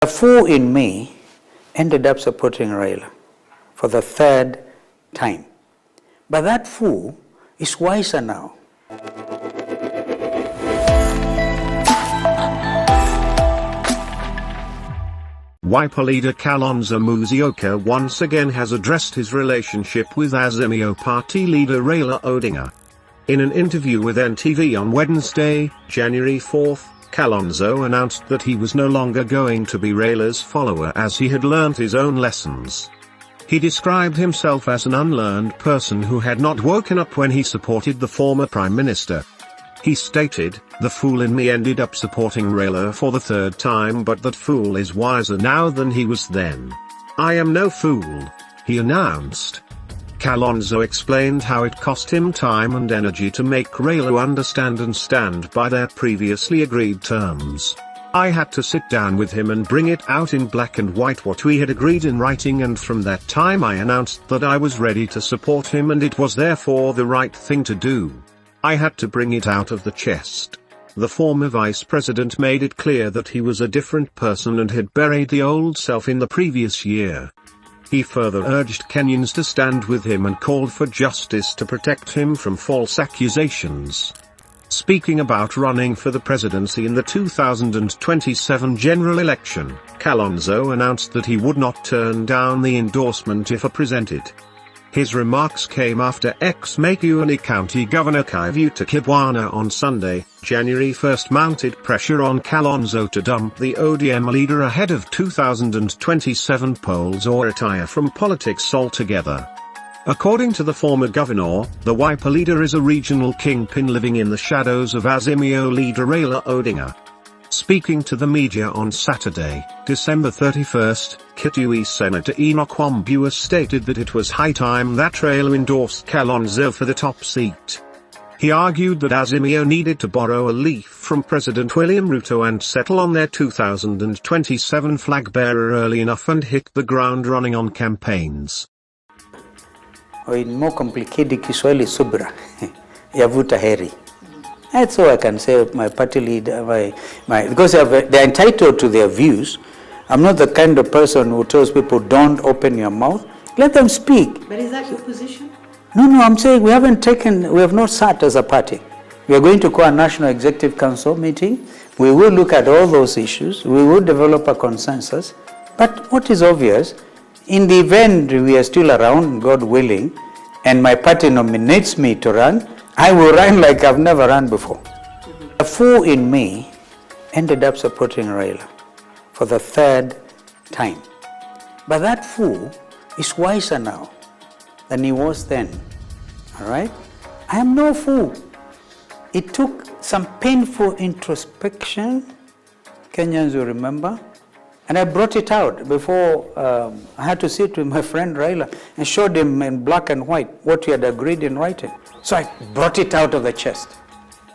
A fool in me ended up supporting Raila for the third time. But that fool is wiser now. Wiper leader Kalonzo Musyoka once again has addressed his relationship with Azimio party leader Raila Odinga. In an interview with NTV on Wednesday, January 4th, Kalonzo announced that he was no longer going to be Raila's follower as he had learnt his own lessons. He described himself as an unlearned person who had not woken up when he supported the former Prime Minister. He stated, "The fool in me ended up supporting Raila for the third time, but that fool is wiser now than he was then. I am no fool," he announced. Kalonzo explained how it cost him time and energy to make Raila understand and stand by their previously agreed terms. "I had to sit down with him and bring it out in black and white what we had agreed in writing, and from that time I announced that I was ready to support him and it was therefore the right thing to do. I had to bring it out of the chest." The former vice president made it clear that he was a different person and had buried the old self in the previous year. He further urged Kenyans to stand with him and called for justice to protect him from false accusations. Speaking about running for the presidency in the 2027 general election, Kalonzo announced that he would not turn down the endorsement if presented. His remarks came after ex-Makueni County Governor Kaivuta Kibwana on Sunday, January 1st mounted pressure on Kalonzo to dump the ODM leader ahead of 2027 polls or retire from politics altogether. According to the former governor, the Wiper leader is a regional kingpin living in the shadows of Azimio leader Raila Odinga. Speaking to the media on Saturday, December 31st, Kitui Senator Enoch Wambua stated that it was high time that Raila endorsed Kalonzo for the top seat. He argued that Azimio needed to borrow a leaf from President William Ruto and settle on their 2027 flag bearer early enough and hit the ground running on campaigns. In more complicated Kiswahili subra, yavuta heri. That's all I can say of my party leader, because they're entitled to their views. I'm not the kind of person who tells people, don't open your mouth. Let them speak. But is that your position? No, I'm saying we have not sat as a party. We are going to call a National Executive Council meeting. We will look at all those issues. We will develop a consensus. But what is obvious, in the event we are still around, God willing, and my party nominates me to run, I will run like I've never run before. The fool in me ended up supporting Raila for the third time. But that fool is wiser now than he was then. All right? I am no fool. It took some painful introspection, Kenyans will remember, and I brought it out before I had to sit with my friend Raila and showed him in black and white what we had agreed in writing. So I brought it out of the chest.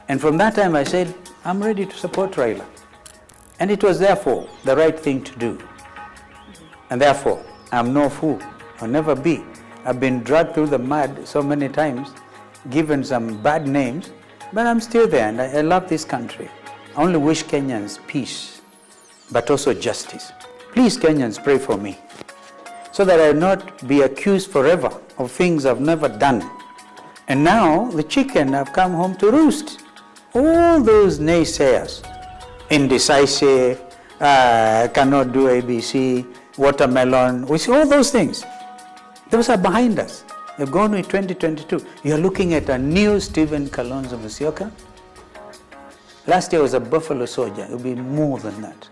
And from that time I said, I'm ready to support Raila. And it was therefore the right thing to do. And therefore, I'm no fool. I'll never be. I've been dragged through the mud so many times, given some bad names, but I'm still there and I love this country. I only wish Kenyans peace, but also justice. Please, Kenyans, pray for me, so that I will not be accused forever of things I've never done. And now the chicken have come home to roost. All those naysayers, indecisive, cannot do ABC, watermelon, we see all those things. Those are behind us. They've gone with 2022. You're looking at a new Stephen Kalonzo Musyoka. Last year was a buffalo soldier. It will be more than that.